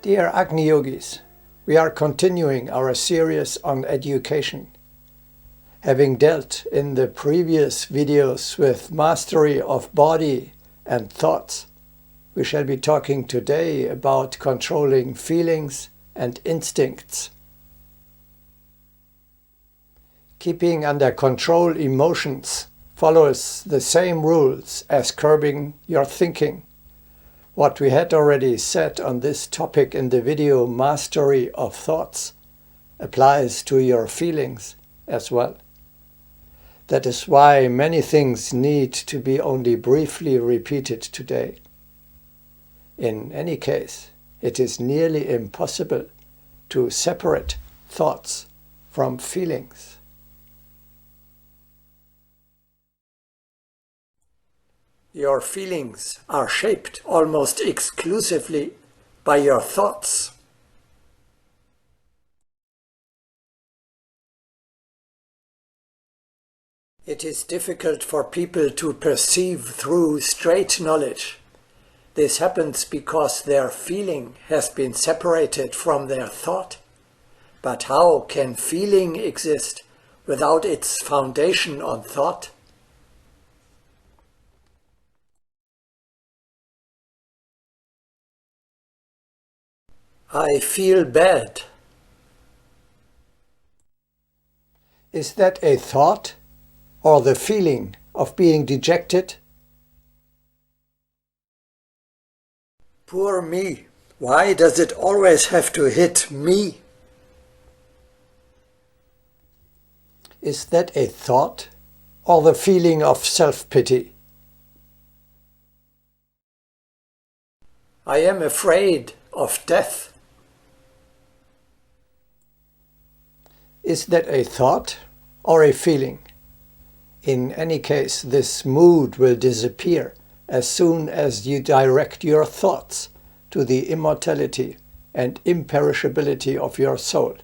Dear Agni Yogis, we are continuing our series on education. Having dealt in the previous videos with mastery of body and thoughts, we shall be talking today about controlling feelings and instincts. Keeping under control emotions follows the same rules as curbing your thinking. What we had already said on this topic in the video Mastery of Thoughts applies to your feelings as well. That is why many things need to be only briefly repeated today. In any case, it is nearly impossible to separate thoughts from feelings. Your feelings are shaped almost exclusively by your thoughts. It is difficult for people to perceive through straight knowledge. This happens because their feeling has been separated from their thought. But how can feeling exist without its foundation on thought? I feel bad. Is that a thought or the feeling of being dejected? Poor me. Why does it always have to hit me? Is that a thought or the feeling of self-pity? I am afraid of death. Is that a thought or a feeling? In any case, this mood will disappear as soon as you direct your thoughts to the immortality and imperishability of your soul,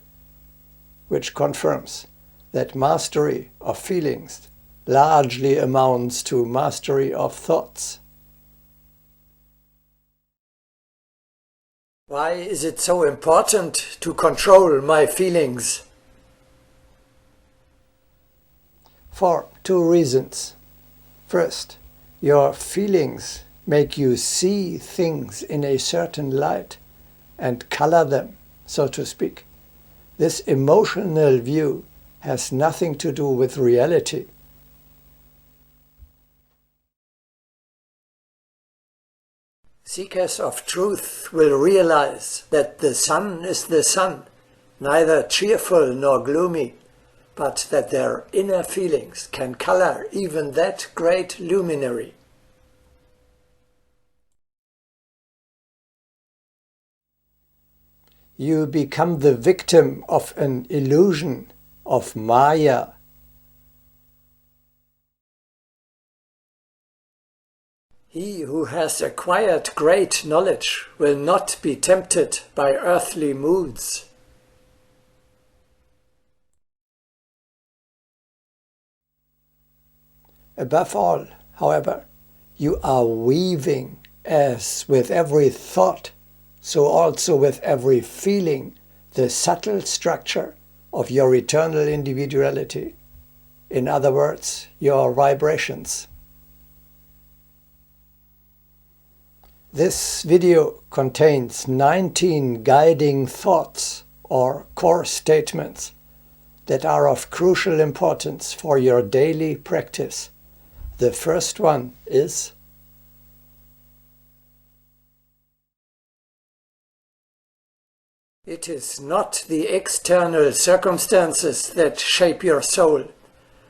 which confirms that mastery of feelings largely amounts to mastery of thoughts. Why is it so important to control my feelings? For two reasons. First, your feelings make you see things in a certain light and color them, so to speak. This emotional view has nothing to do with reality. Seekers of truth will realize that the sun is the sun, neither cheerful nor gloomy, but that their inner feelings can color even that great luminary. You become the victim of an illusion of Maya. He who has acquired great knowledge will not be tempted by earthly moods. Above all, however, you are weaving, as with every thought, so also with every feeling, the subtle structure of your eternal individuality. In other words, your vibrations. This video contains 19 guiding thoughts or core statements that are of crucial importance for your daily practice. The first one is: it is not the external circumstances that shape your soul,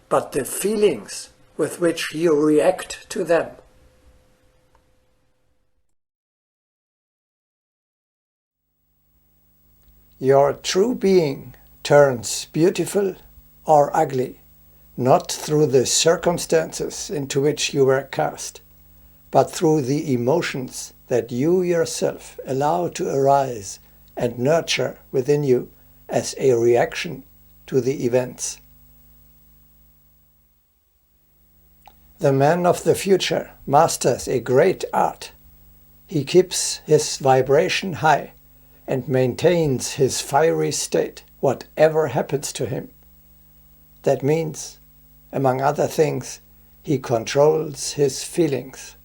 but the feelings with which you react to them. Your true being turns beautiful or ugly, not through the circumstances into which you were cast, but through the emotions that you yourself allow to arise and nurture within you as a reaction to the events. The man of the future masters a great art. He keeps his vibration high and maintains his fiery state, whatever happens to him. That means, among other things, he controls his feelings.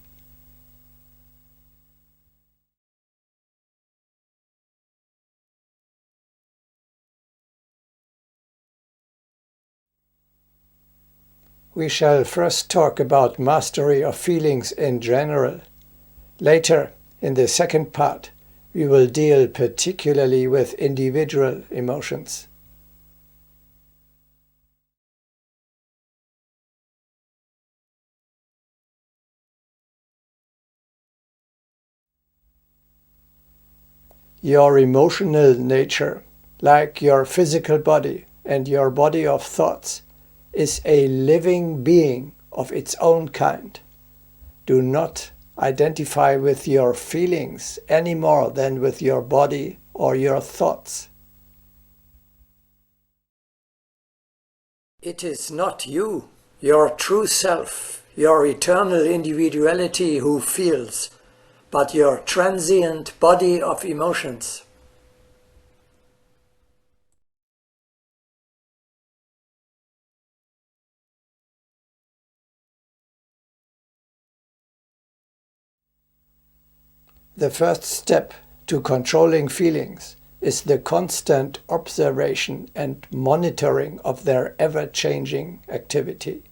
We shall first talk about mastery of feelings in general. Later, in the second part, we will deal particularly with individual emotions. Your emotional nature, like your physical body and your body of thoughts, is a living being of its own kind. Do not identify with your feelings any more than with your body or your thoughts. It is not you, your true self, your eternal individuality who feels, but your transient body of emotions. The first step to controlling feelings is the constant observation and monitoring of their ever-changing activity.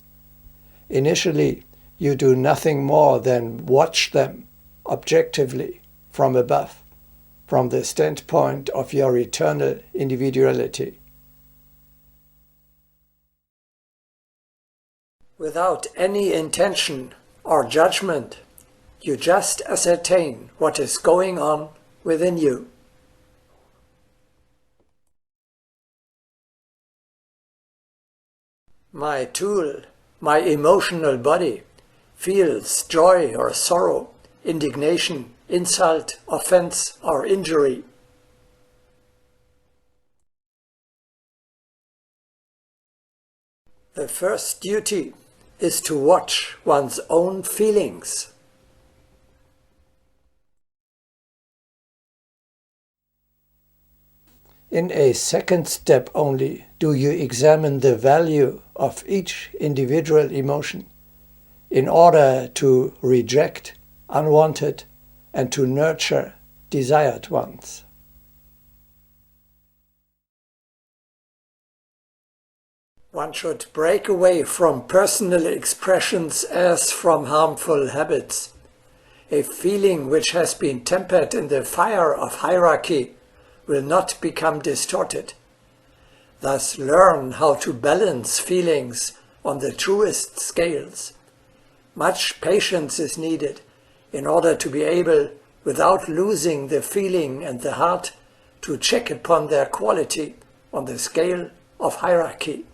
Initially, you do nothing more than watch them objectively from above, from the standpoint of your eternal individuality. Without any intention or judgment, you just ascertain what is going on within you. My tool, my emotional body, feels joy or sorrow, indignation, insult, offense, or injury. The first duty is to watch one's own feelings. In a second step only do you examine the value of each individual emotion in order to reject unwanted and to nurture desired ones. One should break away from personal expressions as from harmful habits. A feeling which has been tempered in the fire of hierarchy will not become distorted. Thus learn how to balance feelings on the truest scales. Much patience is needed in order to be able, without losing the feeling and the heart, to check upon their quality on the scale of hierarchy.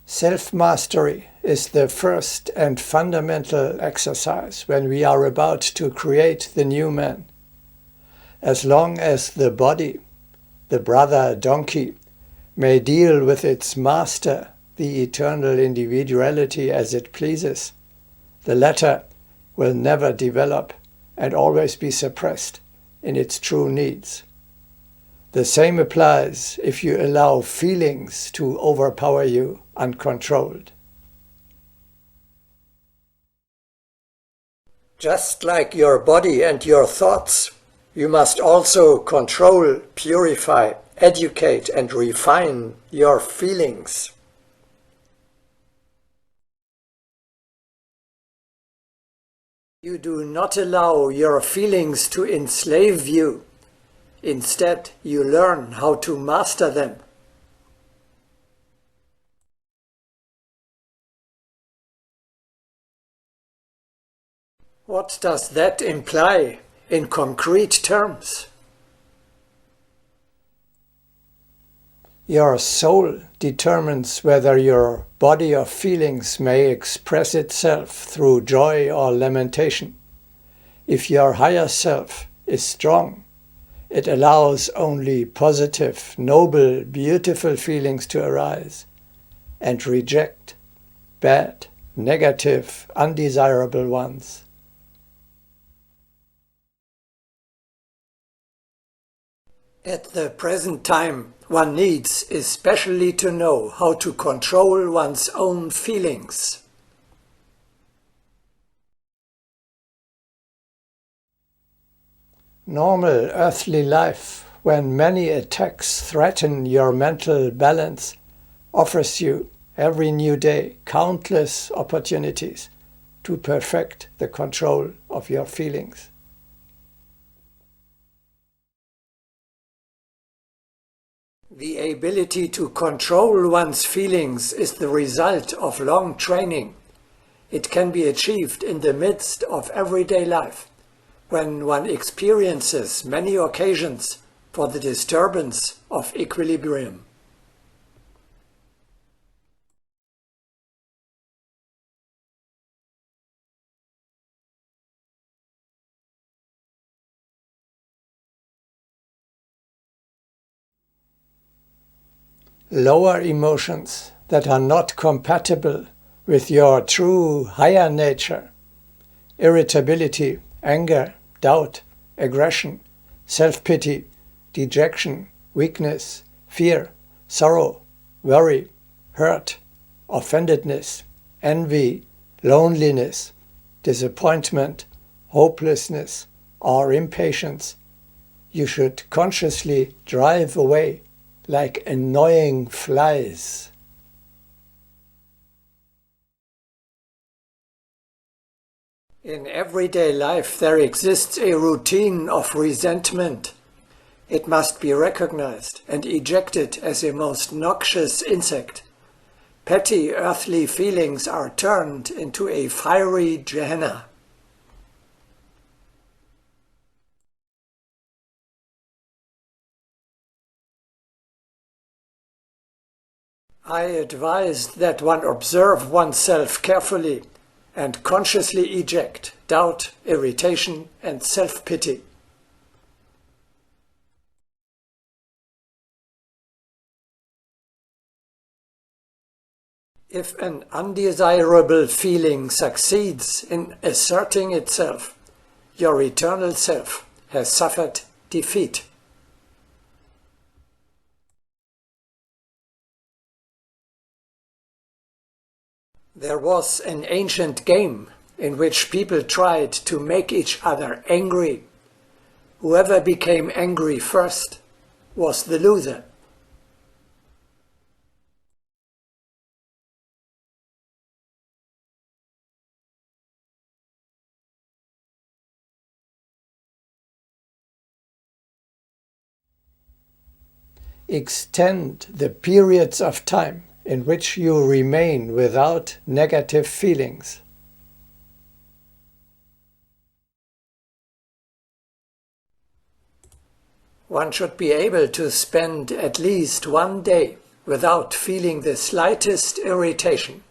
Self-mastery is the first and fundamental exercise when we are about to create the new man. As long as the body, the brother donkey, may deal with its master, the eternal individuality, as it pleases, the latter will never develop and always be suppressed in its true needs. The same applies if you allow feelings to overpower you uncontrolled. Just like your body and your thoughts, you must also control, purify, educate, and refine your feelings. You do not allow your feelings to enslave you. Instead, you learn how to master them. What does that imply in concrete terms? Your soul determines whether your body of feelings may express itself through joy or lamentation. If your higher self is strong, It allows only positive, noble, beautiful feelings to arise and reject bad, negative, undesirable ones. At the present time, one needs especially to know how to control one's own feelings. Normal earthly life, when many attacks threaten your mental balance, offers you every new day countless opportunities to perfect the control of your feelings. The ability to control one's feelings is the result of long training. It can be achieved in the midst of everyday life, when one experiences many occasions for the disturbance of equilibrium. Lower emotions that are not compatible with your true higher nature, irritability, anger, doubt, aggression, self-pity, dejection, weakness, fear, sorrow, worry, hurt, offendedness, envy, loneliness, disappointment, hopelessness, or impatience, you should consciously drive away like annoying flies. In everyday life there exists a routine of resentment. It must be recognized and ejected as a most noxious insect. Petty earthly feelings are turned into a fiery Gehenna. I advise that one observe oneself carefully and consciously eject doubt, irritation, and self-pity. If an undesirable feeling succeeds in asserting itself, your eternal self has suffered defeat. There was an ancient game in which people tried to make each other angry. Whoever became angry first was the loser. Extend the periods of time in which you remain without negative feelings. One should be able to spend at least one day without feeling the slightest irritation.